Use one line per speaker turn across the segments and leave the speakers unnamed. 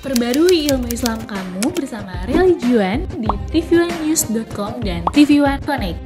Perbarui ilmu Islam kamu bersama Religion di tv1news.com dan TV1 Connect.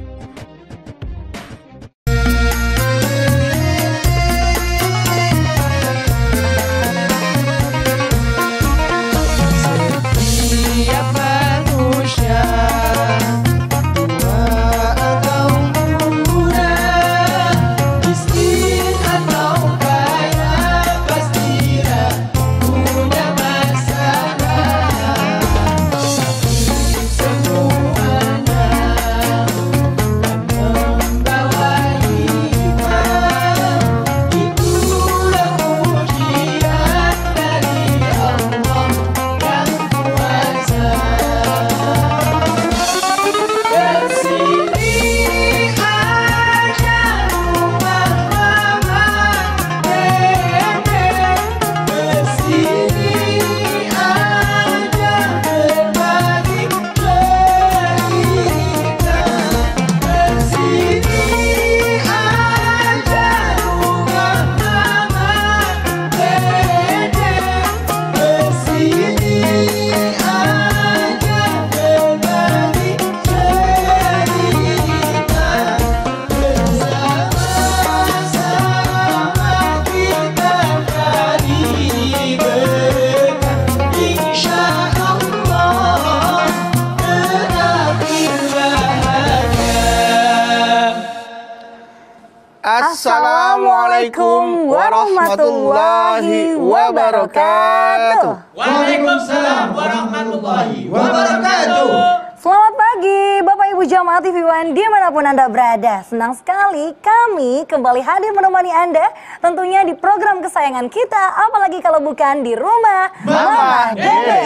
Assalamualaikum warahmatullahi wabarakatuh.
Waalaikumsalam warahmatullahi wabarakatuh.
Selamat pagi Bapak Ibu Jamaah TV One dimanapun Anda berada. Senang sekali kami kembali hadir menemani Anda tentunya di program kesayangan kita, apalagi kalau bukan di rumah Mama Dede.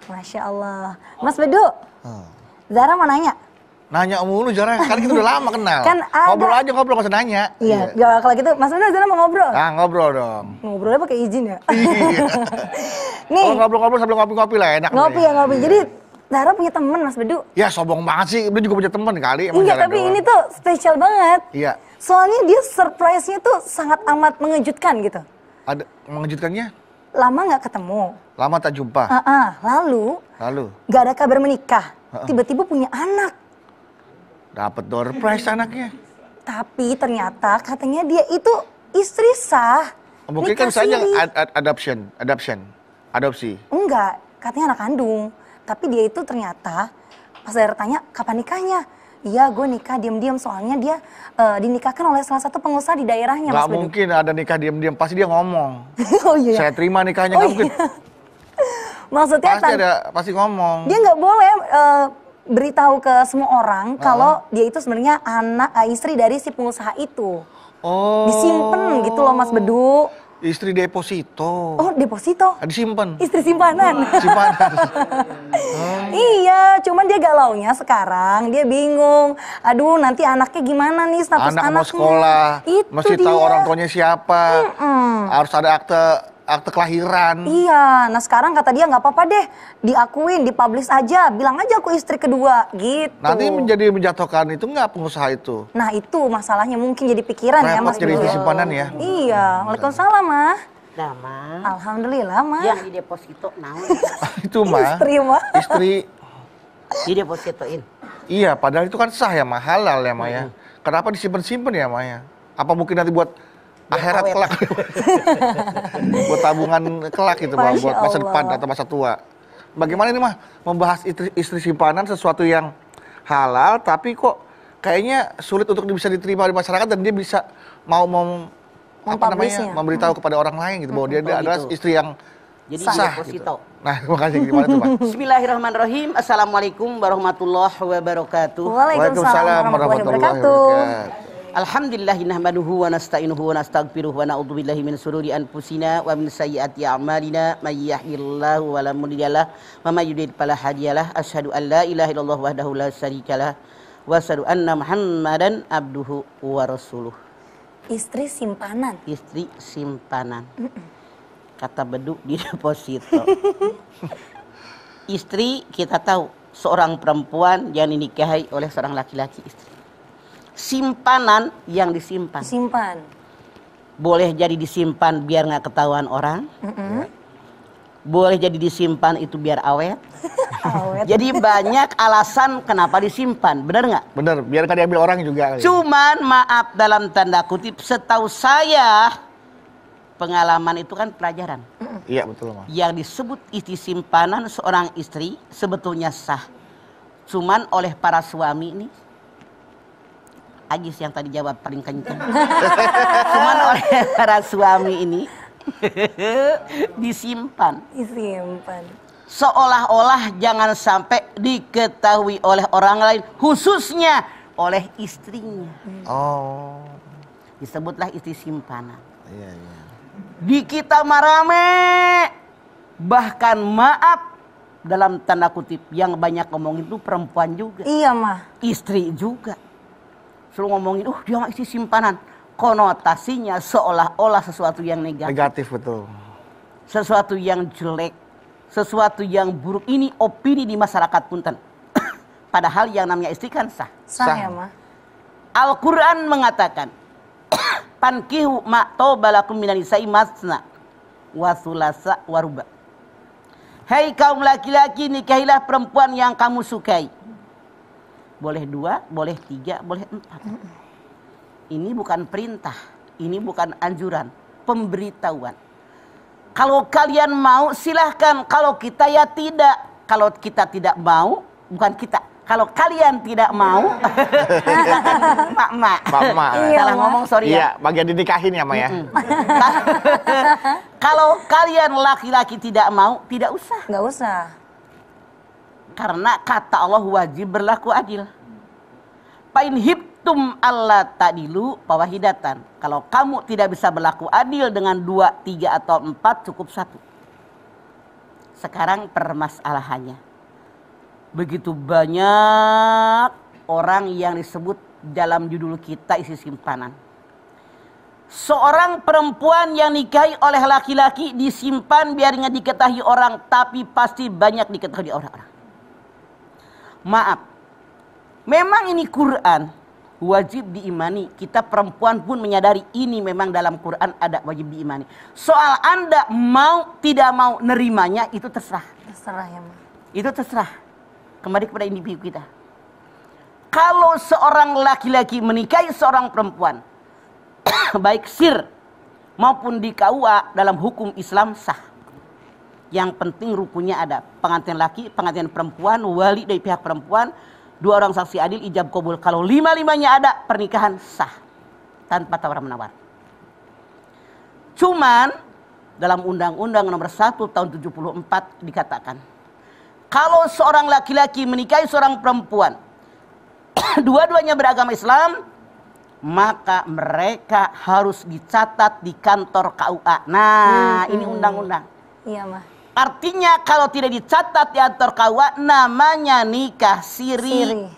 Masya Allah. Mas Bedu, Zara mau nanya.
Nanya mulu Zara, kan kita udah lama kenal.
Kan ada...
Ngobrol aja, ngobrol, gak usah nanya.
Iya, kalau gitu Mas Bedu Zara mau ngobrol?
Nah, ngobrol dong.
Ngobrolnya pakai izin ya?
Iya.
Nih.
Oh, ngobrol-ngobrol sambil ngopi-ngopi lah, enak.
Ngopi ya, ngopi. Jadi Zara punya teman Mas Bedu.
Ya sombong banget sih, dia juga punya teman kali.
Iya, tapi ini tuh spesial banget.
Iya.
Soalnya dia surprise-nya tuh sangat amat mengejutkan gitu.
Ada mengejutkannya?
Lama nggak ketemu.
Lama tak jumpa.
Lalu? Nggak ada kabar menikah. Tiba-tiba punya anak.
Dapat door prize anaknya.
Tapi ternyata katanya dia itu istri sah.
Mungkin kan misalnya adopsi.
Enggak, katanya anak kandung. Tapi dia itu ternyata pas Zara tanya kapan nikahnya. Iya, gue nikah diam-diam soalnya dia dinikahkan oleh salah satu pengusaha di daerahnya.
Gak mungkin ada nikah diam-diam, pasti dia ngomong.
Oh iya.
Saya terima nikahnya, gak mungkin.
Maksudnya
pasti ngomong.
Dia nggak boleh beritahu ke semua orang kalau dia itu sebenarnya istri dari si pengusaha itu.
Oh.
Disimpan gitu loh Mas Bedu.
Istri deposito.
Oh, deposito?
Disimpan.
Istri simpanan.
Simpanan.
Iya, cuman dia galaunya sekarang, dia bingung. Aduh, nanti anaknya gimana nih status anaknya?
Anak mau sekolah,
itu
mesti tahu orang tuanya siapa. Harus ada akte kelahiran.
Iya, nah sekarang kata dia nggak apa-apa deh, diakuin, dipublish aja, bilang aja aku istri kedua, gitu.
Nanti menjatuhkan itu nggak pengusaha itu?
Nah itu masalahnya mungkin jadi pikiran ya Mas.
Jadi simpanan ya?
Iya, Waalaikumsalam Mah.
Dah Mah.
Alhamdulillah Mah.
Yang di deposito naon?
Itu Mah.
Istri Mah.
Istri.
Di depositoin.
Iya, padahal itu kan sah ya Mah, halal ya Mah ya. Kenapa disimpan-simpan ya Mah ya? Apa mungkin nanti buat akhirat kelak? Buat tabungan kelak itu Mah, buat masa depan atau masa tua. Bagaimana ini Mah membahas istri simpanan sesuatu yang halal tapi kok kayaknya sulit untuk bisa diterima di masyarakat dan dia bisa mau memberitahu kepada orang lain gitu bahwa dia adalah istri yang
jadi
sah
deposito.
Gitu. Nah, makanya gimana tuh Pak?
Bismillahirrahmanirrahim. Assalamualaikum warahmatullahi wabarakatuh.
Waalaikumsalam warahmatullahi wabarakatuh.
Alhamdulillahi nahmaduhu wa nasta'inuhu wa nastaghfiruh wa na'udzu billahi min sururi anfusina wa min sayyiati a'malina may yahdihillahu wa la mudhillalah wa may yudlil fala hadiyalah. Asyhadu an la ilaha illallah wahdahu la syarikalah wa asyhadu anna Muhammadan abduhu wa rasuluh.
Istri simpanan.
Istri simpanan. Kata Bedu di deposito. Istri kita tahu seorang perempuan yang dinikahi oleh seorang laki-laki istri. Simpanan yang disimpan.
Simpan.
Boleh jadi disimpan biar nggak ketahuan orang. boleh jadi disimpan itu biar awet.
Awet.
Jadi banyak alasan kenapa disimpan, benar nggak?
Bener, biar kan diambil orang juga.
Cuman maaf dalam tanda kutip, setahu saya pengalaman itu kan pelajaran.
Iya betul Mas.
Yang disebut istri simpanan seorang istri sebetulnya sah. Cuman oleh para suami ini, Agis yang tadi jawab paling kencang. Cuman oleh para suami ini disimpan.
Disimpan.
Seolah-olah jangan sampai diketahui oleh orang lain, khususnya oleh istrinya.
Oh.
Disebutlah istri simpanan.
Iya, iya.
Di kita marame, bahkan maaf dalam tanda kutip yang banyak ngomongin itu perempuan juga,
Iya mah.
istri juga. Selalu ngomongin, dia mah istri simpanan. Konotasinya seolah-olah sesuatu yang negatif.
Negatif betul.
Sesuatu yang jelek, sesuatu yang buruk. Ini opini di masyarakat punten. Padahal yang namanya istri kan sah.
Sah ya mah.
Al-Quran mengatakan, Pankihu ma'tobalakum minan nisa'i masna wa sulasa wa ruba. Hai kaum laki-laki, nikahilah perempuan yang kamu sukai. Boleh 2, boleh 3, boleh 4. Ini bukan perintah, ini bukan anjuran, pemberitahuan. Kalau kalian mau silahkan, kalau kita ya tidak. Kalau kita tidak mau, bukan kita. Kalau kalian tidak mau, mak-mak.
Mak-mak.
Salah ngomong, sorry ya.
Iya, bagian dinikahin ya Ma ya.
Kalau kalian laki-laki tidak mau, tidak usah.
Nggak usah.
Karena kata Allah wajib berlaku adil. Pain hibtum Allah tadilu pawahidatan. Kalau kamu tidak bisa berlaku adil dengan 2, 3 atau 4, cukup 1. Sekarang permasalahannya, begitu banyak orang yang disebut dalam judul kita isi simpanan. Seorang perempuan yang nikahi oleh laki-laki disimpan biar nggak diketahui orang, tapi pasti banyak diketahui orang-orang. Maaf, memang ini Quran wajib diimani. Kita perempuan pun menyadari ini memang dalam Quran ada wajib diimani. Soal Anda mau tidak mau nerimanya itu terserah.
Terserah ya mah.
Itu terserah. Kembali kepada individu kita. Kalau seorang laki-laki menikahi seorang perempuan, baik sir maupun di KUA dalam hukum Islam sah. Yang penting rukunnya ada. Pengantin laki, pengantin perempuan, wali dari pihak perempuan, 2 orang saksi adil, ijab kabul. Kalau 5-5-nya ada, pernikahan sah. Tanpa tawar-menawar. Cuman, dalam Undang-Undang nomor 1 tahun 74 dikatakan, kalau seorang laki-laki menikahi seorang perempuan, dua-duanya beragama Islam, maka mereka harus dicatat di kantor KUA. Nah, ini undang-undang.
Iya mah.
Artinya kalau tidak dicatat di kantor KUA, namanya nikah siri.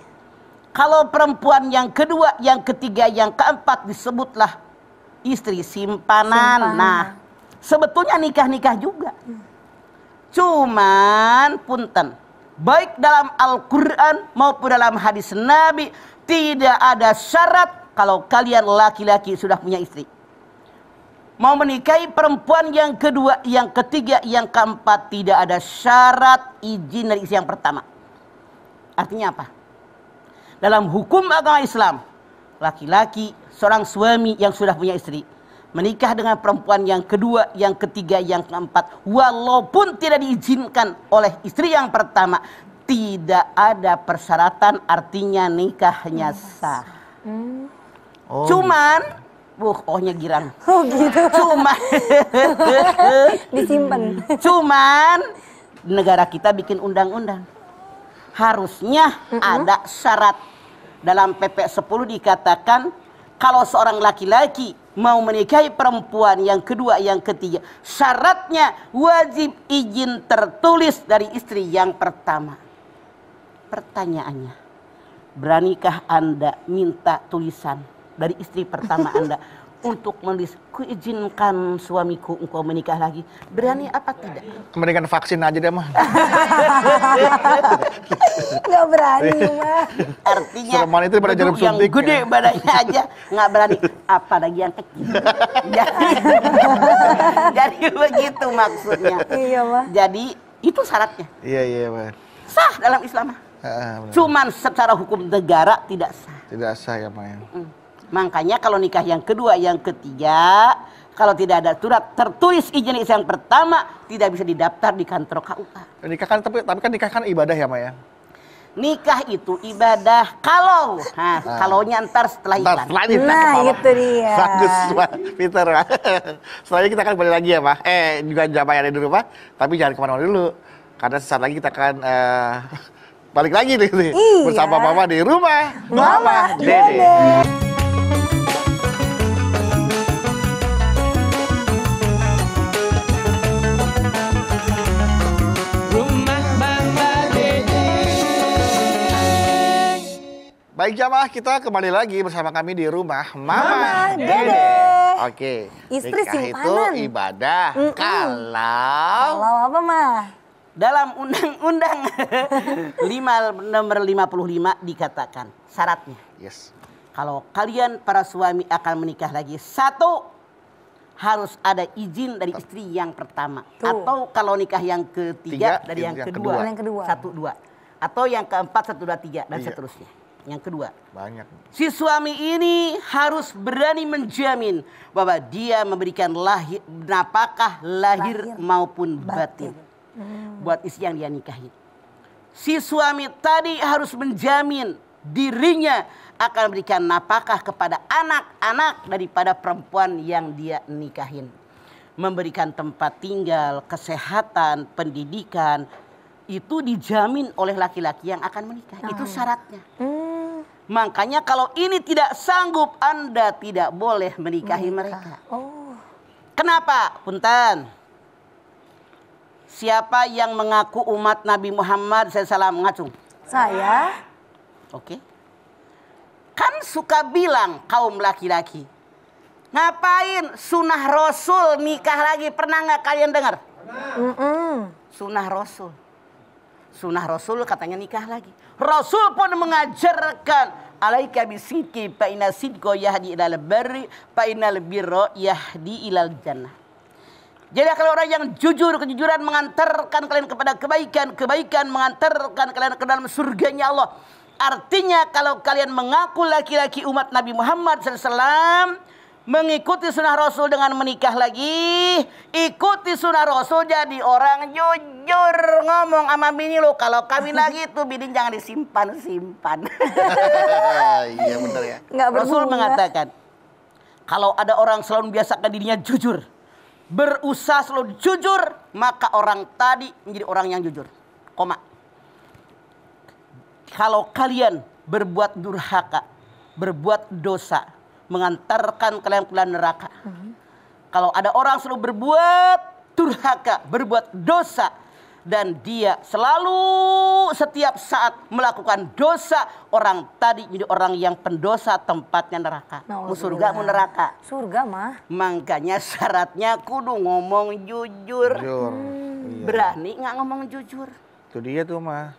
Kalau perempuan yang kedua, yang ketiga, yang keempat disebutlah istri simpanan. Nah, sebetulnya nikah-nikah juga. Cuman punten, baik dalam Al-Quran maupun dalam hadis Nabi, tidak ada syarat kalau kalian laki-laki sudah punya istri. Mau menikahi perempuan yang kedua, yang ketiga, yang keempat, tidak ada syarat izin dari istri yang pertama. Artinya apa? Dalam hukum agama Islam, laki-laki, seorang suami yang sudah punya istri, menikah dengan perempuan yang kedua, yang ketiga, yang keempat, walaupun tidak diizinkan oleh istri yang pertama, tidak ada persyaratan, artinya nikahnya sah.
Oh,
Cuman, ohnya girang.
Oh gitu.
Cuman,
Disimpan.
cuman negara kita bikin undang-undang. Harusnya ada syarat. Dalam PP 10 dikatakan, kalau seorang laki-laki mau menikahi perempuan yang kedua, yang ketiga, syaratnya wajib izin tertulis dari istri yang pertama. Pertanyaannya, beranikah Anda minta tulisan dari istri pertama Anda untuk menulis kuizinkan suamiku engkau menikah lagi. Berani apa tidak?
Mendingan vaksin aja deh mah.
Nggak berani mah.
Artinya
Sereman itu pada jarum
yang
suntik,
gede
ya.
badannya aja nggak berani, apalagi yang kecil. Jadi begitu maksudnya.
Iya mah.
Jadi itu syaratnya.
Iya Mas.
Sah dalam Islam.
Benar.
Cuman secara hukum negara tidak sah.
Tidak sah ya Maya.
Makanya kalau nikah yang kedua, yang ketiga, kalau tidak ada surat tertulis izin yang pertama, tidak bisa didaftar di kantor KUA.
Nikah kan tapi kan nikah kan ibadah ya Maya.
Nikah itu ibadah kalau, kalaunya ntar setelah iklan.
Setelah ini
Nah, itu dia.
Bagus, Pak Peter. Setelahnya kita akan kembali lagi ya, Pak. Juga jamaah yang ada di rumah, tapi jangan kemana-mana dulu. Karena sesaat lagi kita akan balik lagi nih,
Iya.
bersama Mama di rumah.
Mama Dede.
Baik jamaah, kita kembali lagi bersama kami di rumah
Mama
Mama
Dede.
Oke,
Istri
nikah itu
simpanan.
ibadah. Kalau
Kalau apa mah?
Dalam Undang-Undang nomor 55 dikatakan syaratnya.
yes.
Kalau kalian para suami akan menikah lagi, satu, harus ada izin dari istri yang pertama.
Tuh.
Atau kalau nikah yang ketiga
Tiga,
dari yang
yang
kedua.
kedua. Yang kedua.
1, 2. Atau yang keempat 1, 2, 3 dan
Iya.
seterusnya. Yang kedua,
Banyak.
si suami ini harus berani menjamin bahwa dia memberikan nafkah lahir maupun batin buat istri yang dia nikahin. Si suami tadi harus menjamin dirinya akan memberikan nafkah kepada anak-anak daripada perempuan yang dia nikahin. Memberikan tempat tinggal, kesehatan, pendidikan, itu dijamin oleh laki-laki yang akan menikah. Itu syaratnya. Makanya kalau ini tidak sanggup, Anda tidak boleh menikahi mereka.
Oh.
Kenapa? Punten. Siapa yang mengaku umat Nabi Muhammad SAW ngacung?
Saya.
Oke. Kan suka bilang kaum laki-laki, ngapain sunnah Rasul nikah lagi? Pernah nggak kalian dengar? Sunnah Rasul. Sunnah Rasul katanya nikah lagi. Rasul pun mengajarkan alaika bisidqi fa inna sidqa yahdi ilal birri fa innal birra yahdi ilal jannah. Jadi kalau orang yang jujur, kejujuran mengantarkan kalian kepada kebaikan, kebaikan mengantarkan kalian ke dalam surganya Allah. Artinya kalau kalian mengaku laki-laki umat Nabi Muhammad SAW, mengikuti sunnah Rasul dengan menikah lagi, ikuti sunnah Rasul jadi orang jujur, ngomong sama bini lo kalau kawin lagi itu bini jangan disimpan-simpan.
Iya benar ya.
Nggak
Rasul
berbunga.
mengatakan kalau ada orang selalu membiasakan dirinya jujur, berusaha selalu jujur, maka orang tadi menjadi orang yang jujur. Koma. Kalau kalian berbuat durhaka, berbuat dosa, mengantarkan kalian ke neraka. Kalau ada orang selalu berbuat durhaka, berbuat dosa, dan dia selalu setiap saat melakukan dosa, orang tadi jadi orang yang pendosa, tempatnya neraka. Mau surga, mau neraka.
Surga mah.
Makanya syaratnya kudu ngomong jujur.
Jujur. Iya.
Berani nggak ngomong jujur?
Itu dia tuh mah.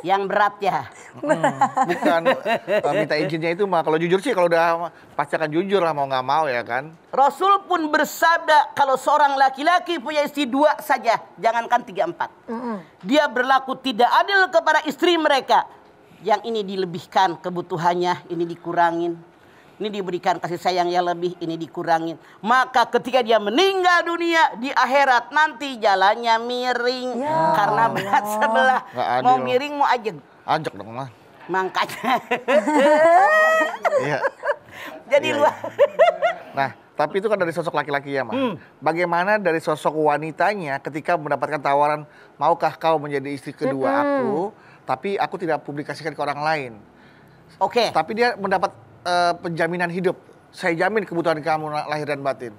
Yang berat ya.
Bukan minta izinnya itu mah. Kalau jujur sih kalau udah pasti akan jujur lah mau nggak mau ya kan.
Rasul pun bersabda kalau seorang laki-laki punya istri 2 saja, jangankan 3, 4. Dia berlaku tidak adil kepada istri mereka. Yang ini dilebihkan kebutuhannya, ini dikurangin. Ini diberikan kasih sayang yang lebih, ini dikurangin. Maka ketika dia meninggal dunia di akhirat nanti jalannya miring. Karena berat sebelah. Mau miring mau ajeg.
Ajak dong mah.
Makanya.
Iya.
Jadi
Iya,
luar.
Nah, tapi itu kan dari sosok laki-laki ya, mah. Bagaimana dari sosok wanitanya ketika mendapatkan tawaran, maukah kau menjadi istri kedua aku, tapi aku tidak publikasikan ke orang lain.
Oke.
Tapi dia mendapat penjaminan hidup. Saya jamin kebutuhan kamu lahir dan batin.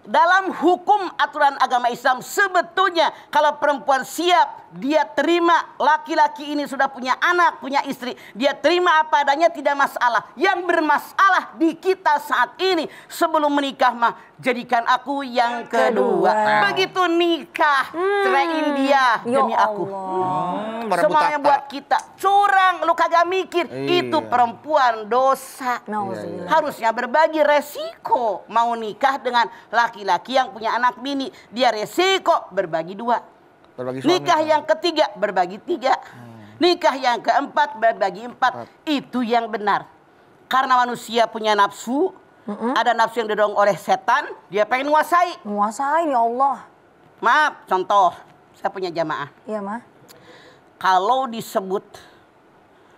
dalam hukum aturan agama Islam sebetulnya kalau perempuan siap, dia terima laki-laki ini sudah punya anak, punya istri, dia terima apa adanya tidak masalah. Yang bermasalah di kita saat ini sebelum menikah mah jadikan aku yang kedua. Begitu nikah, ceraiin dia demi aku. Semuanya buat kita. Curang, lu kagak mikir. Itu perempuan dosa. Harusnya berbagi resiko. Mau nikah dengan laki-laki yang punya anak bini, dia resiko berbagi dua. Nikah yang ketiga berbagi tiga. Nikah yang keempat berbagi empat. Itu yang benar. Karena manusia punya nafsu. Ada nafsu yang didorong oleh setan. Dia pengen menguasai.
Menguasai ya Allah.
Maaf, contoh. Saya punya jamaah.
Iya mah.
Kalau disebut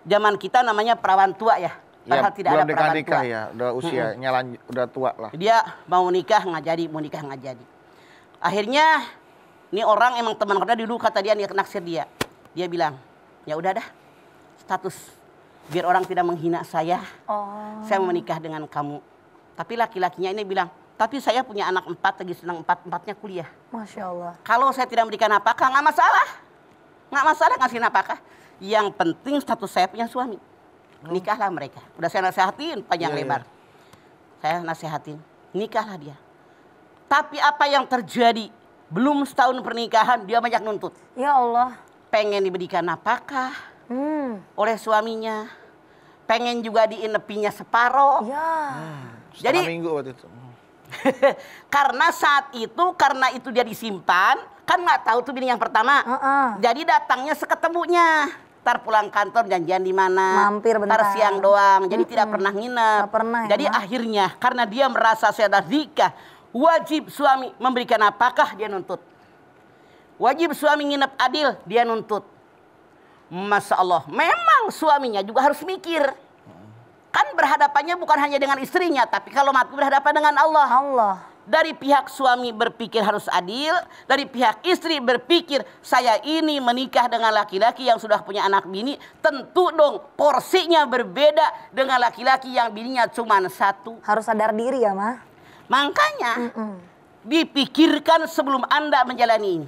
zaman kita namanya perawan tua ya. Padahal tidak ada perawan tua.
Ya, udah usianya udah tua lah.
Dia mau nikah nggak jadi, mau nikah nggak jadi. Akhirnya ini orang emang teman kerja dulu kata dia naksir dia. Dia bilang, ya udah dah status biar orang tidak menghina saya. Saya mau menikah dengan kamu. Tapi laki-lakinya ini bilang, tapi saya punya anak 4 lagi senang 4-4-nya kuliah.
Masya Allah.
Kalau saya tidak memberikan nafkah nggak masalah. Nggak masalah ngasih nafkah. Yang penting status saya punya suami. Nikahlah mereka. Udah saya nasihatin panjang lebar. Saya nasihatin. Nikahlah dia. Tapi apa yang terjadi? Belum setahun pernikahan dia banyak nuntut. Ya Allah. Pengen diberikan nafkah oleh suaminya. Pengen juga diinepinya separoh. Ya. Jadi minggu waktu itu. Karena saat itu, karena itu dia disimpan, kan nggak tahu tuh bini yang pertama. Jadi datangnya seketemunya. Ntar pulang kantor janjian di mana, mampir bentar. Ntar siang doang, jadi tidak pernah nginep. Jadi akhirnya karena dia merasa saya dah nikah, wajib suami memberikan apakah dia nuntut. Wajib suami nginep adil, dia nuntut. Masya Allah, memang suaminya juga harus mikir. Kan berhadapannya bukan hanya dengan istrinya, tapi kalau mati berhadapan dengan Allah. Dari pihak suami berpikir harus adil, dari pihak istri berpikir saya ini menikah dengan laki-laki yang sudah punya anak bini, tentu dong porsinya berbeda dengan laki-laki yang bininya cuma 1. Harus sadar diri ya mah. Makanya dipikirkan sebelum Anda menjalani ini.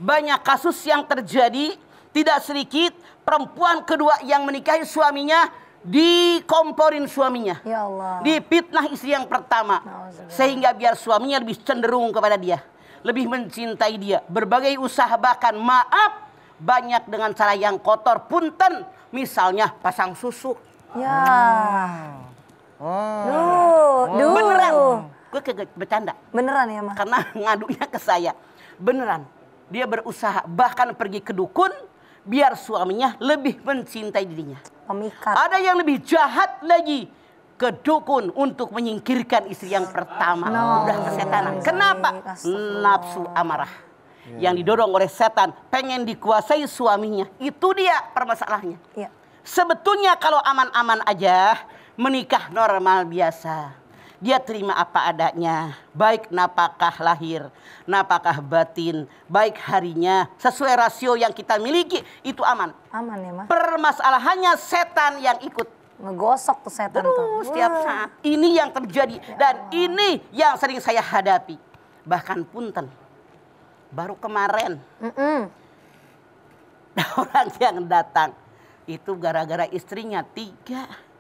Banyak kasus yang terjadi, tidak sedikit perempuan kedua yang menikahi suaminya dikomporin suaminya, ya Allah. Dipitnah istri yang pertama, sehingga biar suaminya lebih cenderung kepada dia, lebih mencintai dia. Berbagai usaha bahkan maaf banyak dengan cara yang kotor, punten, misalnya pasang susu. Ya. Beneran, gue bercanda. Beneran ya mah? Karena ngadunya ke saya, beneran. Dia berusaha bahkan pergi ke dukun biar suaminya lebih mencintai dirinya. Pemikat. Ada yang lebih jahat lagi, ke dukun untuk menyingkirkan istri yang pertama. Udah kesetanan. Kenapa? Nafsu amarah yang didorong oleh setan, pengen dikuasai suaminya. Itu dia permasalahannya. Sebetulnya kalau aman-aman aja, menikah normal biasa. Dia terima apa adanya, baik napakah lahir, napakah batin, baik harinya, sesuai rasio yang kita miliki, itu aman. Aman ya Mas. Permasalahannya setan yang ikut. Ngegosok tuh setan tuh. Setiap saat. Ini yang terjadi dan ini yang sering saya hadapi. Bahkan punten, baru kemarin, orang yang datang, itu gara-gara istrinya 3.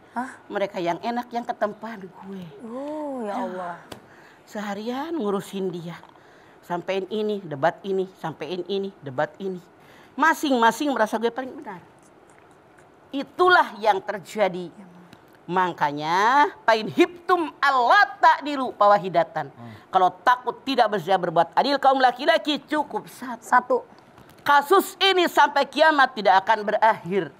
Mereka yang enak yang ketempat gue. Ya Allah. Seharian ngurusin dia. Sampein ini, debat ini, sampein ini, debat ini. Masing-masing merasa gue paling benar. Itulah yang terjadi. Makanya pain hiptum Allah ta'dilu pawahidatan. Kalau takut tidak bisa berbuat adil kaum laki-laki cukup 1. Kasus ini sampai kiamat tidak akan berakhir.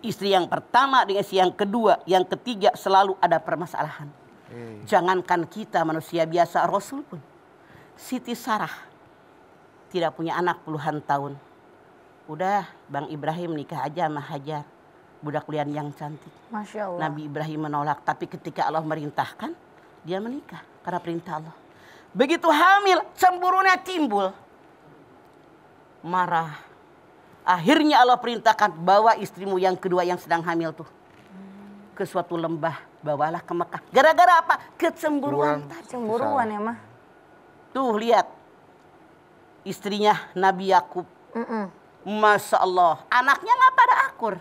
Istri yang pertama dengan istri yang kedua, yang ketiga selalu ada permasalahan. Jangankan kita manusia biasa, Rasul pun. Siti Sarah tidak punya anak puluhan tahun. Udah Bang Ibrahim nikah aja sama Hajar, budak kuliah yang cantik. Masya Allah. Nabi Ibrahim menolak, tapi ketika Allah merintahkan, dia menikah karena perintah Allah. Begitu hamil, cemburunya timbul. Marah. Akhirnya Allah perintahkan bawa istrimu yang kedua yang sedang hamil tuh ke suatu lembah, bawalah ke Mekah. Gara-gara apa? Kecemburuan.
Cemburuan ya mah.
Tuh lihat, istrinya Nabi Yakub. Masya Allah, anaknya nggak pada akur.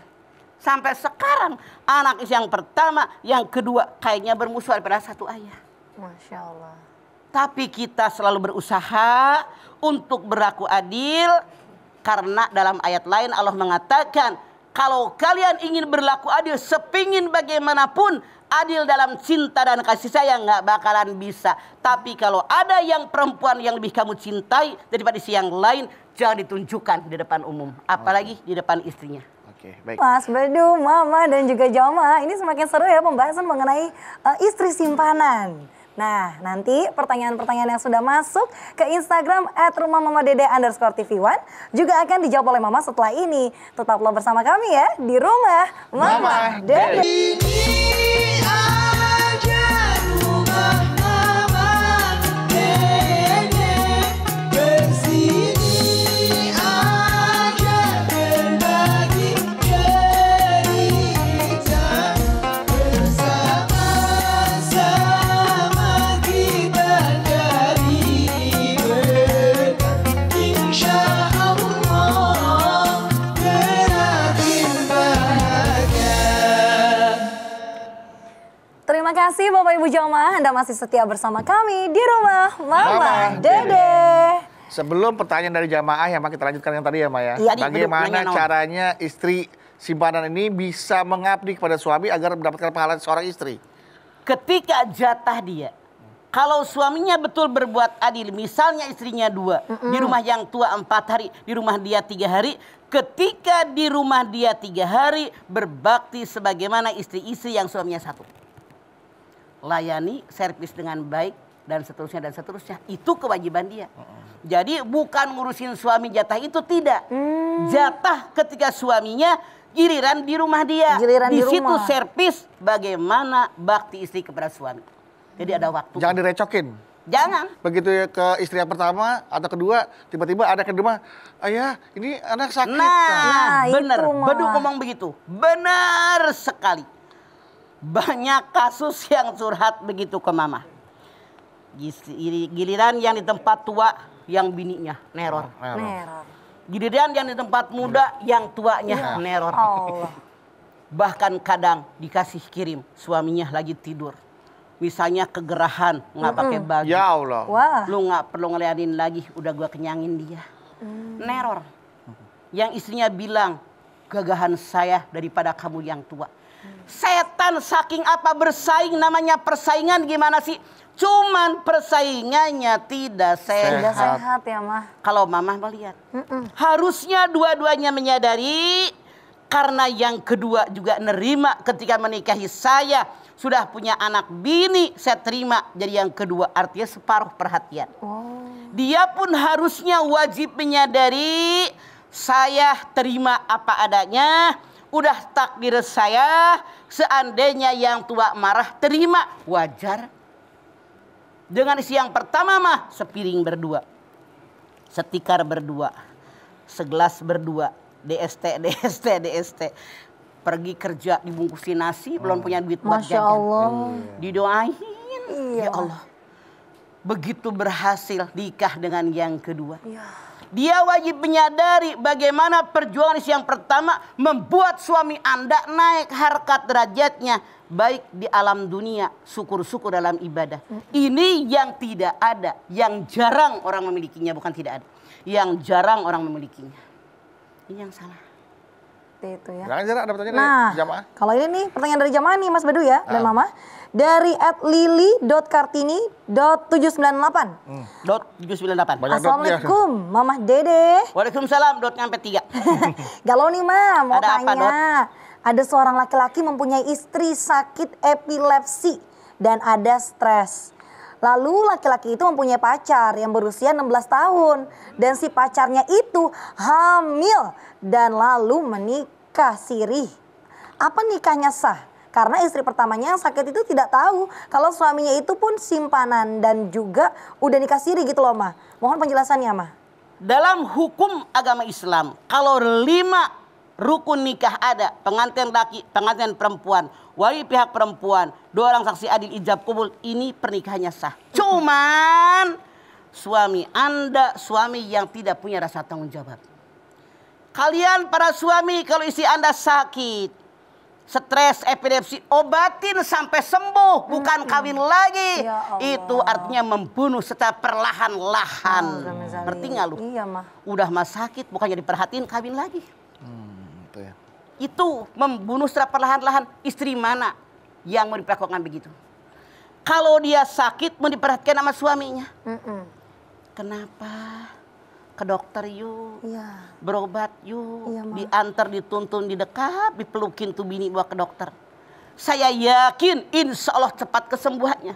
Sampai sekarang anak yang pertama, yang kedua kayaknya bermusuhan pada satu ayah.
Masya Allah.
Tapi kita selalu berusaha untuk berlaku adil. Karena dalam ayat lain Allah mengatakan, kalau kalian ingin berlaku adil sepingin bagaimanapun, adil dalam cinta dan kasih sayang nggak bakalan bisa. Tapi kalau ada yang perempuan yang lebih kamu cintai daripada si yang lain, jangan ditunjukkan di depan umum. Apalagi di depan istrinya.
Oke, baik.
Mas Bedu, Mama, dan juga Jamaah, ini semakin seru ya pembahasan mengenai istri simpanan. Nah, nanti pertanyaan-pertanyaan yang sudah masuk ke Instagram @rumahmamadede_tv1 juga akan dijawab oleh Mama setelah ini. Tetaplah bersama kami ya di Rumah Mama Dede.
Ini aja rumah Mama Dede, bersini aja berbagi cerita, bersama-sama kita jadi berkat, insya Allah berakhir bahagia.
Terima kasih Bapak Ibu Jamaah, Anda masih setia bersama kami di Rumah Mama
Mama
Dede.
Sebelum pertanyaan dari jamaah ya, Mak, kita lanjutkan yang tadi ya, Mak ya.
Iya,
Bagaimana
beduk,
caranya istri simpanan ini bisa mengabdi kepada suami agar mendapatkan pahala seorang istri?
Ketika jatah dia, kalau suaminya betul berbuat adil, misalnya istrinya 2, di rumah yang tua 4 hari, di rumah dia 3 hari, ketika di rumah dia 3 hari, berbakti sebagaimana istri-istri yang suaminya 1. Layani, servis dengan baik, dan seterusnya dan seterusnya. Itu kewajiban dia. Jadi bukan ngurusin suami jatah itu, tidak. Jatah ketika suaminya giliran di rumah dia.
Giliran di
situ
rumah.
servis bagaimana bakti istri kepada suami. Jadi ada waktu.
Jangan direcokin.
Jangan.
Begitu ya ke istri yang pertama atau kedua, tiba-tiba ada ke rumah, ayah ini anak sakit.
Nah,
itu,
benar.
Ma.
Beduk ngomong begitu. Benar sekali. Banyak kasus yang curhat begitu ke mama. Giliran yang di tempat tua, yang bininya neror.
Neror.
Giliran yang di tempat muda, yang tuanya neror.
Allah.
Bahkan kadang dikasih kirim, suaminya lagi tidur. Misalnya kegerahan, nggak pakai baju.
Ya Allah.
Wah.
Lu nggak perlu ngeliatin lagi, udah gua kenyangin dia. Neror. Yang istrinya bilang, gagahan saya daripada kamu yang tua. Setan saking apa bersaing, namanya persaingan gimana sih? Cuman persaingannya tidak
Tidak
sehat.
sehat ya Mah.
Kalau Mama melihat, harusnya dua-duanya menyadari, karena yang kedua juga nerima ketika menikahi saya. Sudah punya anak bini, saya terima. Jadi yang kedua artinya separuh perhatian. Dia pun harusnya wajib menyadari, saya terima apa adanya. Udah takdir saya, seandainya yang tua marah, terima, wajar. Dengan isi yang pertama mah, sepiring berdua, setikar berdua, segelas berdua, DST. Pergi kerja dibungkusin nasi, belum punya duit buat
Masya
jajan.
Allah.
Didoain,
Iya.
ya Allah. Begitu berhasil nikah dengan yang kedua.
Iya.
Dia wajib menyadari bagaimana perjuangan yang pertama membuat suami Anda naik harkat derajatnya. Baik di alam dunia, syukur-syukur dalam ibadah. Ini yang tidak ada, yang jarang orang memilikinya, bukan tidak ada. Yang jarang orang memilikinya. Ini yang salah.
Itu ya.
Jangan ada pertanyaan
Nah,
dari jamaah.
kalau ini nih pertanyaan dari jamaah nih Mas Bedu ya, dan Mama. Dari @lili.kartini.798.
Dot 798.
Banyak
Assalamualaikum, Mama Dede.
Waalaikumsalam. Dot sampai 3.
Galau nih Ma, mau
Ada apa,
tanya. Ada seorang laki-laki mempunyai istri sakit epilepsi dan ada stres. Lalu laki-laki itu mempunyai pacar yang berusia 16 tahun. Dan si pacarnya itu hamil dan lalu menikah sirih. Apa nikahnya sah? Karena istri pertamanya yang sakit itu tidak tahu kalau suaminya itu pun simpanan dan juga udah nikah siri gitu loh Ma. Mohon penjelasannya Ma.
Dalam hukum agama Islam, kalau 5 rukun nikah ada, pengantin laki, pengantin perempuan, wali pihak perempuan, 2 orang saksi adil ijab kabul, ini pernikahannya sah. Cuman suami Anda suami yang tidak punya rasa tanggung jawab. Kalian para suami kalau istri Anda sakit, stres, epilepsi, obatin sampai sembuh, bukan kawin lagi.
Ya Allah.
Itu artinya membunuh secara perlahan-lahan. Ngerti nggak lu?
Iya mah.
Udah mah sakit, bukannya diperhatiin kawin lagi.
Itu ya.
Itu membunuh secara perlahan-lahan. Istri mana yang mau diperlakukan begitu? Kalau dia sakit mau diperhatikan sama suaminya. Kenapa? Ke dokter yuk,
Iya.
berobat yuk,
Iya, Ma.
diantar, dituntun, didekap, dipelukin tuh bini bawa ke dokter. Saya yakin insya Allah cepat kesembuhannya.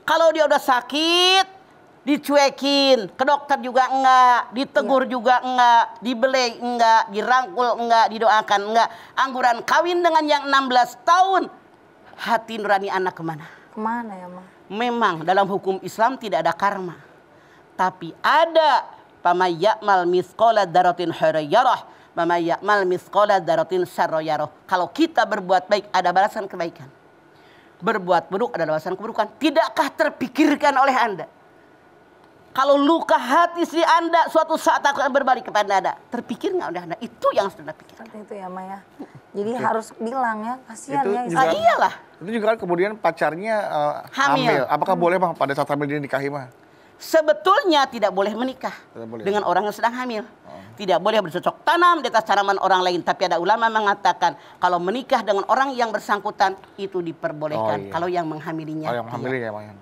Kalau dia udah sakit, dicuekin, ke dokter juga enggak, ditegur juga enggak, dibelai enggak, dirangkul enggak, didoakan enggak. Angguran kawin dengan yang 16 tahun, hati nurani anak kemana?
Kemana ya mah?
Memang dalam hukum Islam tidak ada karma. Tapi ada Faman ya'mal mithqala dzarratin khairan yarah, wa may ya'mal mithqala dzarratin syarran yarah. Kalau kita berbuat baik ada balasan kebaikan. Berbuat buruk ada balasan keburukan. Tidakkah terpikirkan oleh Anda? Kalau luka hati istri Anda suatu saat akan berbalik kepada Anda, terpikir nggak oleh Anda? Itu yang harus Anda pikirkan.
Seperti itu ya Maya. Jadi harus bilang ya, kasihan
Itu
ya
juga-
istri.
Iyalah.
Itu juga kan kemudian pacarnya
Hamil.
hamil. Apakah boleh Bang pada saat hamil dinikahi mah?
Sebetulnya tidak boleh menikah
Tidak boleh.
dengan orang yang sedang hamil. Tidak boleh bercocok tanam di atas tanaman orang lain. Tapi ada ulama mengatakan kalau menikah dengan orang yang bersangkutan itu diperbolehkan.
Oh, iya.
Kalau yang menghamilinya.
Oh yang
iya.
hamilnya ya Maya.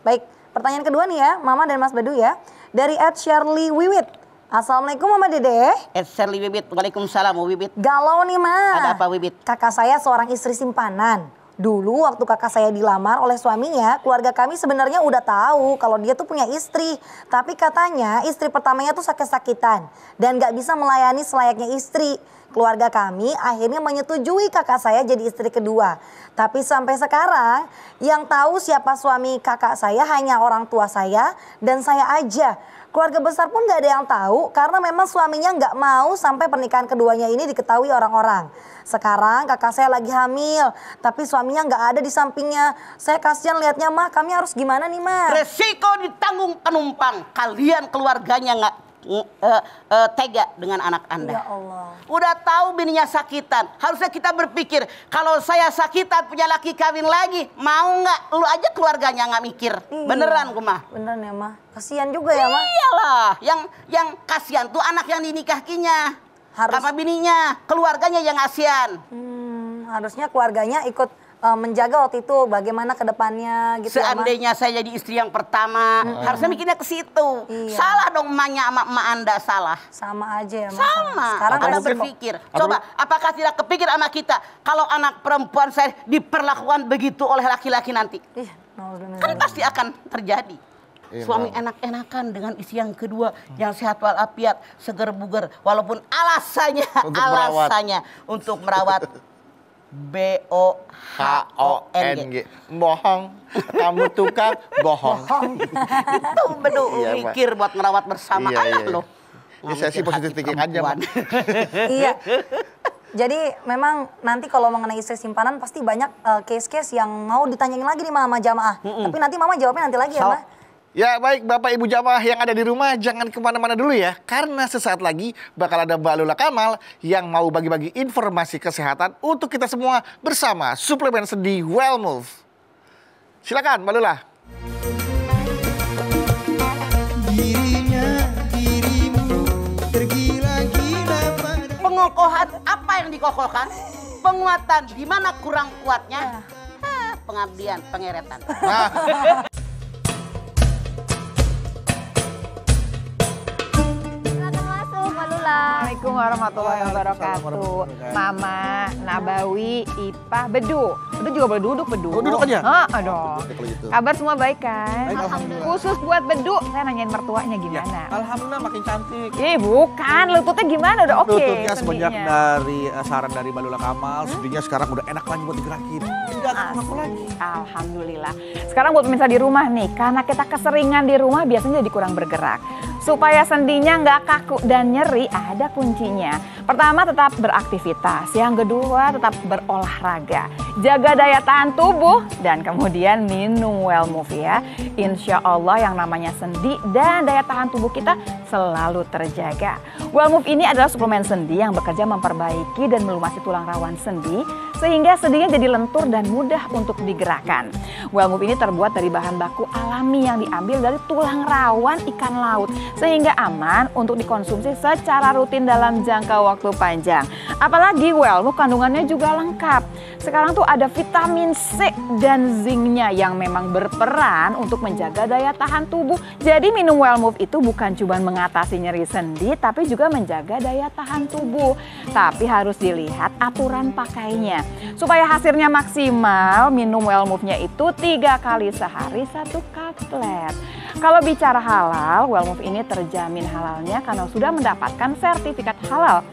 Baik, pertanyaan kedua nih ya, Mama dan Mas Bedu ya. Dari @Shirley Wiwit. Assalamualaikum Mama Dede.
Shirley Wibit, waalaikumsalam Wibit.
Galau nih Ma.
Ada apa Wibit?
Kakak saya seorang istri simpanan. Dulu waktu kakak saya dilamar oleh suaminya, keluarga kami sebenarnya udah tahu kalau dia tuh punya istri. Tapi katanya istri pertamanya tuh sakit-sakitan dan gak bisa melayani selayaknya istri. Keluarga kami akhirnya menyetujui kakak saya jadi istri kedua. Tapi sampai sekarang yang tahu siapa suami kakak saya hanya orang tua saya dan saya aja. Keluarga besar pun gak ada yang tahu karena memang suaminya gak mau sampai pernikahan keduanya ini diketahui orang-orang. Sekarang kakak saya lagi hamil, tapi suaminya gak ada di sampingnya. Saya kasihan lihatnya Mah, kami harus gimana nih Mah?
Resiko ditanggung penumpang. Kalian keluarganya nggak tega dengan anak Anda.
Ya Allah.
Udah tahu bininya sakitan. Harusnya kita berpikir, kalau saya sakitan punya laki kawin lagi, mau nggak? Lu aja keluarganya nggak mikir.
Iya.
Beneran gue mah.
Beneran ya Mah. Kasihan juga ya Mah.
Iyalah, yang kasihan tuh anak yang dinikahinya.
Harus-
Sama bininya, keluarganya yang kasihan.
Harusnya keluarganya ikut menjaga waktu itu bagaimana ke depannya gitu ya Mah.
Seandainya saya jadi istri yang pertama, harusnya mikirnya ke situ.
Iya.
Salah dong emaknya sama emak Anda, salah.
Sama aja ya Mah.
Sama.
Sekarang
Atau
Anda
resiko.
berpikir, coba apakah tidak kepikir sama kita kalau anak perempuan saya diperlakukan begitu oleh laki-laki nanti?
Ih, naudzubillah.
Kan pasti akan terjadi.
Iya,
Suami
Bang.
enak-enakan dengan istri yang kedua yang sehat walafiat, seger buger, walaupun alasannya untuk merawat BOHONG.
Bohong. Kamu tukang bohong.
Itu betul
Iya, Pak.
mikir buat ngerawat bersama
Iya,
anak
iya.
loh.
Ya, saya sih
Nggak
positif
mikir
thinking
hati
aja, Mak.
perempuan.
Iya. Jadi memang nanti kalau mengenai istri simpanan pasti banyak case-case yang mau ditanyain lagi nih Mama jamaah. Tapi nanti Mama jawabnya nanti lagi ya Mah.
Ya baik Bapak Ibu jamaah yang ada di rumah jangan kemana-mana dulu ya. Karena sesaat lagi bakal ada Mbak Lula Kamal yang mau bagi-bagi informasi kesehatan untuk kita semua bersama suplemen sendi Well Move. Silakan Mbak Lula.
Dirimu tergila-gila pada
Pengokohan apa yang dikokohkan? Penguatan di mana kurang kuatnya? Pengabdian, pengeretan.
Nah,
Silakan masuk, Mbak Lula. Assalamualaikum warahmatullahi wabarakatuh. Mama, Nabawi, Ipah, Bedu. Bedu juga boleh duduk, Bedu.
Oh, duduk aja?
Aduh.
kalau gitu.
Kabar semua baik kan?
Baik, alhamdulillah.
Khusus buat Bedu, saya nanyain mertuanya gimana.
Alhamdulillah makin cantik.
Bukan, lututnya gimana? Udah oke.
Lututnya semenjak
sendinya.
dari saran dari Mbak Lula Kamal, sendinya sekarang udah enak lagi buat digerakin. Enggak aku lagi.
Alhamdulillah. Sekarang buat pemirsa di rumah nih, karena kita keseringan di rumah biasanya jadi kurang bergerak. Supaya sendinya nggak kaku dan nyeri, ada kuncinya. Pertama, tetap beraktivitas. Yang kedua, tetap berolahraga. Jaga daya tahan tubuh. Dan kemudian minum Well Move ya. Insya Allah yang namanya sendi dan daya tahan tubuh kita selalu terjaga. Well Move ini adalah suplemen sendi yang bekerja memperbaiki dan melumasi tulang rawan sendi. Sehingga sendinya jadi lentur dan mudah untuk digerakkan. Well Move ini terbuat dari bahan baku alami yang diambil dari tulang rawan ikan laut. Sehingga aman untuk dikonsumsi secara rutin dalam jangka waktu panjang. Apalagi Well Move kandungannya juga lengkap. Sekarang tuh ada vitamin C dan zincnya yang memang berperan untuk menjaga daya tahan tubuh. Jadi minum Well Move itu bukan cuma mengatasi nyeri sendi, tapi juga menjaga daya tahan tubuh. Tapi harus dilihat aturan pakainya. Supaya hasilnya maksimal, minum Well Move-nya itu 3 kali sehari 1 kaplet. Kalau bicara halal, Well Move ini terjamin halalnya karena sudah mendapatkan sertifikat halal.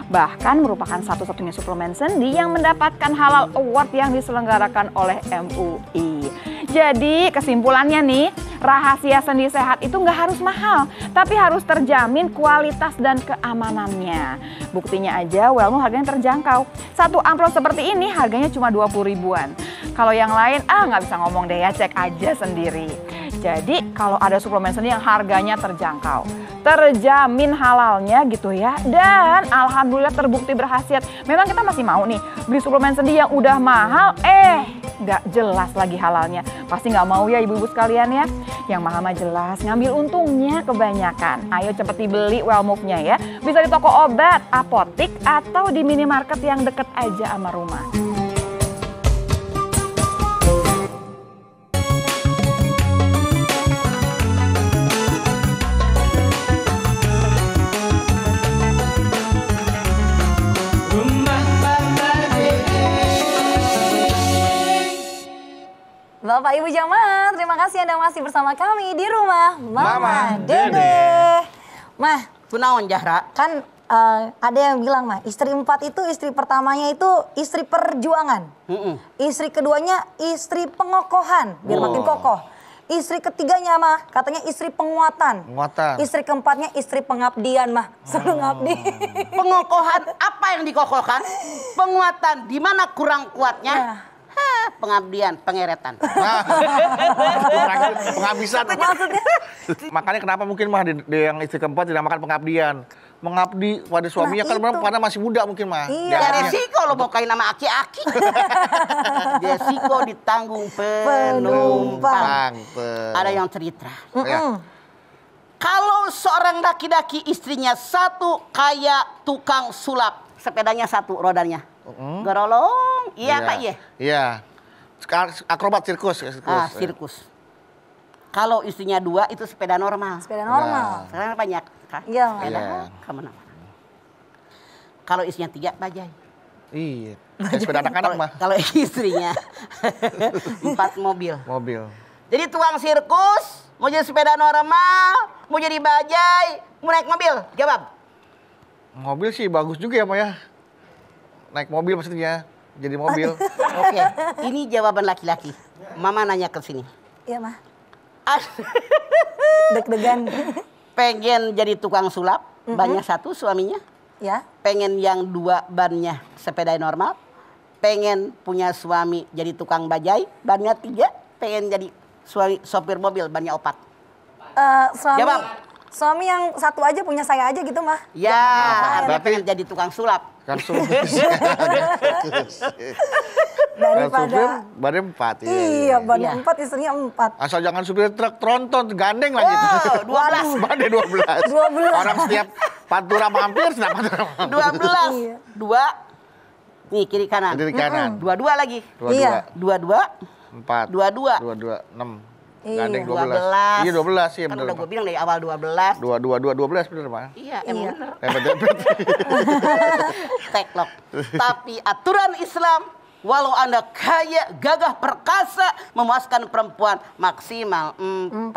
Bahkan merupakan satu-satunya suplemen sendi yang mendapatkan halal award yang diselenggarakan oleh MUI. Jadi kesimpulannya nih, rahasia sendi sehat itu nggak harus mahal, tapi harus terjamin kualitas dan keamanannya. Buktinya aja Well Move harganya terjangkau. Satu amplop seperti ini harganya cuma 20 ribuan. Kalau yang lain nggak bisa ngomong deh ya, cek aja sendiri. Jadi kalau ada suplemen sendi yang harganya terjangkau, terjamin halalnya gitu ya, dan alhamdulillah terbukti berkhasiat. Memang kita masih mau nih beli suplemen sendi yang udah mahal, nggak jelas lagi halalnya. Pasti nggak mau ya ibu-ibu sekalian ya. Yang mahal mah jelas, ngambil untungnya kebanyakan. Ayo cepet dibeli Well Move-nya ya. Bisa di toko obat, apotik, atau di minimarket yang deket aja sama rumah.
Bapak Ibu jamaah, terima kasih Anda masih bersama kami di rumah Mama Dede. Mah,
Kunaon Jahra?
kan ada yang bilang mah istri 4 itu istri pertamanya itu istri perjuangan. Istri keduanya istri pengokohan biar makin kokoh. Istri ketiganya mah katanya istri penguatan. Istri keempatnya istri pengabdian mah. Selalu ngabdi.
Pengokohan apa yang dikokohkan? Penguatan di mana kurang kuatnya? Pengabdian, pengeretan.
Penghabisan.
Maksudnya?
Makanya kenapa mungkin mah di yang istri keempat dinamakan pengabdian. Mengabdi pada suaminya kan karena masih muda mungkin mah.
Iya.
Ya resiko lo mau kain nama aki-aki. Resiko ditanggung penumpang. Ada yang cerita.
Ya.
Kalau seorang laki-laki istrinya satu kayak tukang sulap, sepedanya satu rodanya. Gerolong, iya Pak iya.
Iya. Akrobat sirkus.
Sirkus. Kalau istrinya 2 itu sepeda normal.
Sepeda normal.
Sekarang banyak.
Iya.
Kemana-mana. Kalau istrinya 3 bajai.
Iya. Sepeda anak-anak mah.
Kalau istrinya 4 mobil. Jadi tukang sirkus, mau jadi sepeda normal, mau jadi bajai, mau naik mobil. Jawab.
Mobil sih bagus juga ya Pak ya. Naik mobil maksudnya, jadi mobil.
Oke, ini jawaban laki-laki. Mama nanya ke sini.
Iya mah. Deg-degan.
Pengen jadi tukang sulap, bannya 1 suaminya.
Ya.
Pengen yang 2 bannya sepeda normal. Pengen punya suami jadi tukang bajai, bannya 3. Pengen jadi sopir mobil, bannya 4. Jawab.
Suami yang 1 aja punya saya aja gitu mah.
Ya,
berarti
pengen jadi tukang sulap.
kan sirkus.
Daripada
badannya 4.
iya, badannya 4 istrinya 4.
Asal jangan supir truk tronton gandeng lagi.
12.
Badannya 12. Orang setiap pantura mampir sudah pantura mampir.
12. 2. Nih kiri kanan.
Kiri kanan.
22 lagi.
22.
Iya.
22.
4.
22.
6.
Iya.
Gandeng
12.
12. Iya 12 sih
Kan
benar.
udah gue bilang dari awal 12.
12 benar Pak.
Iya, emang bener.
Hebat.
Teklok. Tapi aturan Islam, walau Anda kaya, gagah, perkasa, memuaskan perempuan maksimal 4.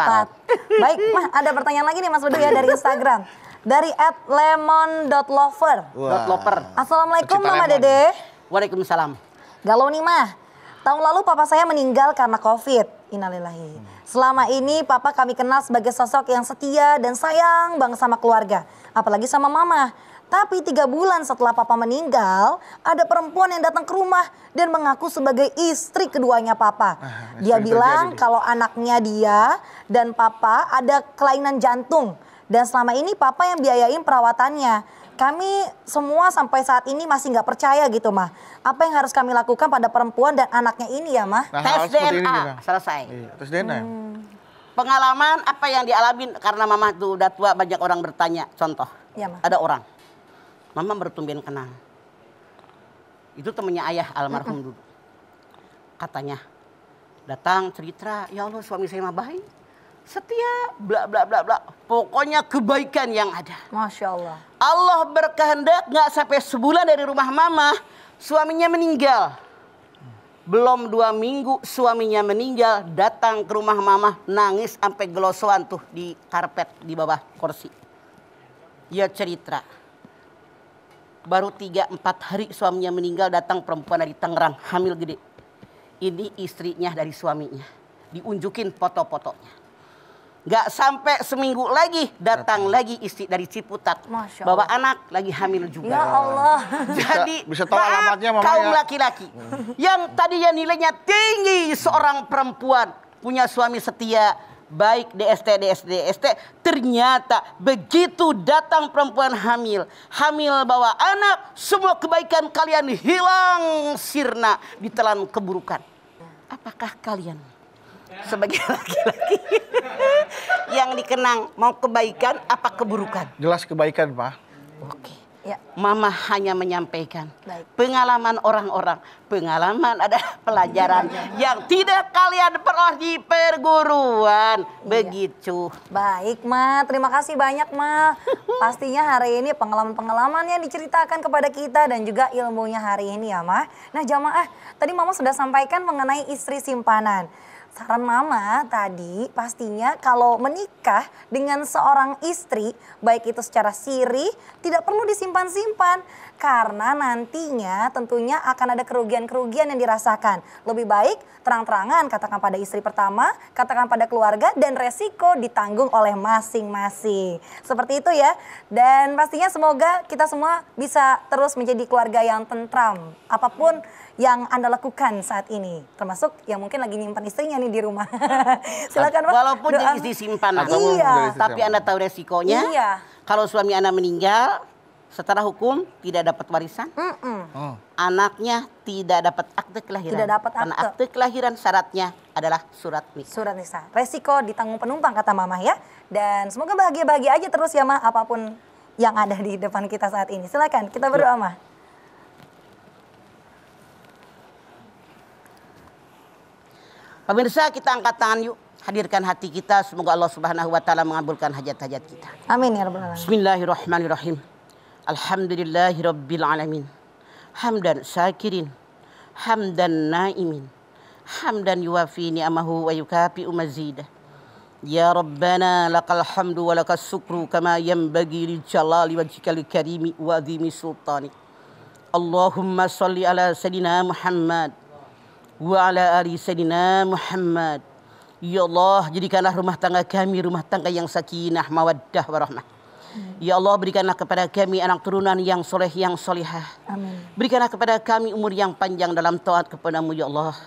Baik, mah ada pertanyaan lagi nih Mas Bedu ya dari Instagram. Dari @lemon.lover.
Loper.
Assalamualaikum
Pecinta
Mama
lemon.
Dede.
Waalaikumsalam.
Galau nih mah. Tahun lalu papa saya meninggal karena COVID. Innalillahi. Selama ini papa kami kenal sebagai sosok yang setia dan sayang banget sama keluarga. Apalagi sama mama. Tapi 3 bulan setelah papa meninggal, ada perempuan yang datang ke rumah dan mengaku sebagai istri keduanya papa. Dia bilang kalau anaknya dia dan papa ada kelainan jantung. Dan selama ini papa yang biayain perawatannya. Kami semua sampai saat ini masih nggak percaya gitu, Mah. Apa yang harus kami lakukan pada perempuan dan anaknya ini ya, Mah?
Nah,
Tes DNA, selesai.
Iya, tes DNA.
Pengalaman apa yang dialamin karena mama tuh udah tua, banyak orang bertanya. Contoh,
Ya, Mah.
ada orang, mama bertumben kenal. Itu temennya ayah almarhum dulu. Katanya, datang cerita, ya Allah suami saya mah baik, setia, bla bla bla bla. Pokoknya kebaikan yang ada.
Masya Allah.
Allah berkehendak nggak sampai sebulan dari rumah mama, suaminya meninggal. Belum 2 minggu suaminya meninggal, datang ke rumah mama, nangis sampai gelosoan tuh di karpet di bawah kursi. Dia cerita, baru 3-4 hari suaminya meninggal, datang perempuan dari Tangerang, hamil gede. Ini istrinya dari suaminya, diunjukin foto-fotonya. Gak sampai seminggu lagi datang lagi istri dari Ciputat,
Masya
bawa
Allah.
anak lagi hamil juga.
Ya Allah.
Jadi
Bisa tahu
maaf,
alamatnya, Mama,
kaum
ya?
laki-laki yang tadinya nilainya tinggi, seorang perempuan punya suami setia, baik DST, ternyata begitu datang perempuan hamil bawa anak, semua kebaikan kalian hilang sirna, ditelan keburukan. Apakah kalian sebagai laki-laki yang dikenang mau kebaikan apa keburukan?
Jelas kebaikan, Pak.
Oke.
Ya.
Mama hanya menyampaikan
Baik.
pengalaman orang-orang. Pengalaman adalah pelajaran yang tidak kalian peroleh di perguruan. Begitu.
Baik, Ma. Terima kasih banyak, Ma. Pastinya hari ini pengalaman-pengalaman yang diceritakan kepada kita dan juga ilmunya hari ini ya, Ma. Nah, jamaah, tadi Mama sudah sampaikan mengenai istri simpanan. Saran Mama tadi pastinya kalau menikah dengan seorang istri, baik itu secara siri, tidak perlu disimpan-simpan. Karena nantinya tentunya akan ada kerugian-kerugian yang dirasakan. Lebih baik terang-terangan katakan pada istri pertama, katakan pada keluarga, dan resiko ditanggung oleh masing-masing. Seperti itu ya. Dan pastinya semoga kita semua bisa terus menjadi keluarga yang tentram. Apapun yang Anda lakukan saat ini, termasuk yang mungkin lagi nyimpan istrinya nih di rumah. Silakan, Pak.
Walaupun jadi istri simpanan.
Iya.
Tapi Anda tahu resikonya.
Iya.
Kalau suami Anda meninggal, secara hukum tidak dapat warisan. Anaknya tidak dapat akte kelahiran.
Tidak dapat
Karena
akte.
akte kelahiran syaratnya adalah surat nikah.
Surat nikah. Resiko ditanggung penumpang kata Mama ya. Dan semoga bahagia-bahagia aja terus ya, Ma, apapun yang ada di depan kita saat ini. Silakan kita berdoa, Ma.
Pemirsa, kita angkat tangan yuk. Hadirkan hati kita. Semoga Allah Subhanahu wa taala mengabulkan hajat-hajat kita.
Amin ya rabbal alamin.
Bismillahirrahmanirrahim. Alhamdulillahirabbil alamin. Hamdan syakirin, hamdan naimin, hamdan yuwafi ni'amahu wa yukafi'u mazidah. Ya Rabbana lakal hamdu wa lakas syukru kama yanbaghi li jalali wajhikal karimi wa azimi sultanik. Allahumma shalli ala sayidina Muhammad wa ala ali sayyidina Muhammad. Ya Allah, jadikanlah rumah tangga kami rumah tangga yang sakinah, mawaddah, warahmah. Ya Allah, berikanlah kepada kami anak turunan yang soleh, yang solihah.
Amin.
Berikanlah kepada kami umur yang panjang dalam taat kepadamu ya Allah.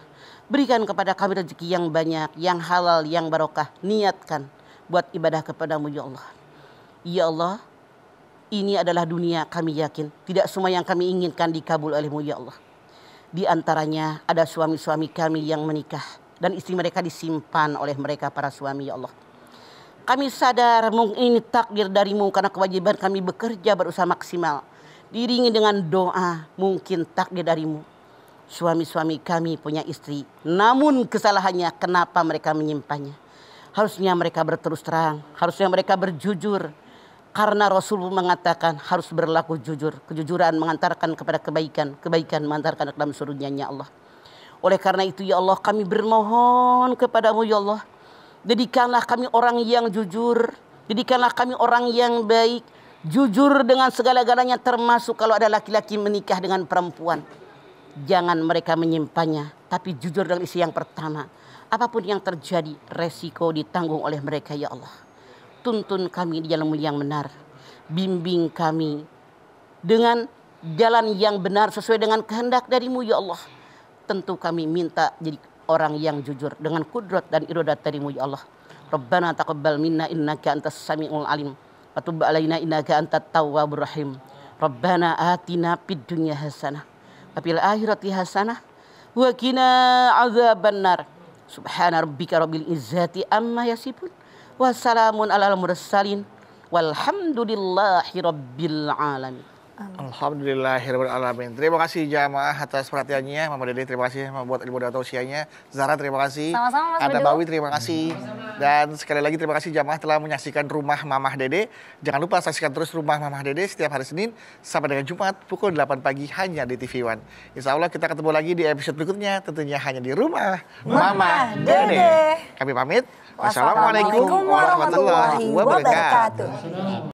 Berikan kepada kami rezeki yang banyak, yang halal, yang barokah. Niatkan buat ibadah kepadamu ya Allah. Ya Allah, ini adalah dunia, kami yakin tidak semua yang kami inginkan dikabul olehmu ya Allah. Di antaranya ada suami-suami kami yang menikah dan istri mereka disimpan oleh mereka para suami ya Allah. Kami sadar mungkin ini takdir darimu karena kewajiban kami bekerja berusaha maksimal. Diiringi dengan doa, mungkin takdir darimu. Suami-suami kami punya istri, namun kesalahannya kenapa mereka menyimpannya. Harusnya mereka berterus terang, harusnya mereka berjujur. Karena Rasul mengatakan harus berlaku jujur. Kejujuran mengantarkan kepada kebaikan, kebaikan mengantarkan ke dalam surga ya Allah. Oleh karena itu ya Allah, kami bermohon kepadamu ya Allah. Jadikanlah kami orang yang jujur. Jadikanlah kami orang yang baik. Jujur dengan segala-galanya, termasuk kalau ada laki-laki menikah dengan perempuan. Jangan mereka menyimpannya. tapi jujur dengan isi yang pertama. Apapun yang terjadi, resiko ditanggung oleh mereka ya Allah. Tuntun kami di jalan yang benar. Bimbing kami dengan jalan yang benar sesuai dengan kehendak darimu ya Allah. Tentu kami minta jadi orang yang jujur dengan kudrat dan iradat darimu ya Allah. Rabbana taqabbal minna innaka antas samiul alim wa tub alaina innaka antat tawwabur rahim. Rabbana atina fid dunya hasanah wa fil akhirati hasanah wa qina adzabannar. Subhana rabbika rabbil izzati amma yasifun wa salamun alal mursalin walhamdulillahi rabbil alamin.
Alhamdulillahirrahmanirrahim. Terima kasih jamaah atas perhatiannya. Mama Dede terima kasih membuat ilmu dan tausiahnya. Zara terima kasih.
Sama-sama Mas
Ada
Bedu.
Bawi terima kasih. Dan sekali lagi terima kasih jamaah telah menyaksikan Rumah Mamah Dede. Jangan lupa saksikan terus Rumah Mamah Dede setiap hari Senin sampai dengan Jumat pukul 8 pagi hanya di TV One. Insya Allah kita ketemu lagi di episode berikutnya tentunya hanya di Rumah Mamah Dede. Kami pamit. Wassalamualaikum warahmatullahi wabarakatuh.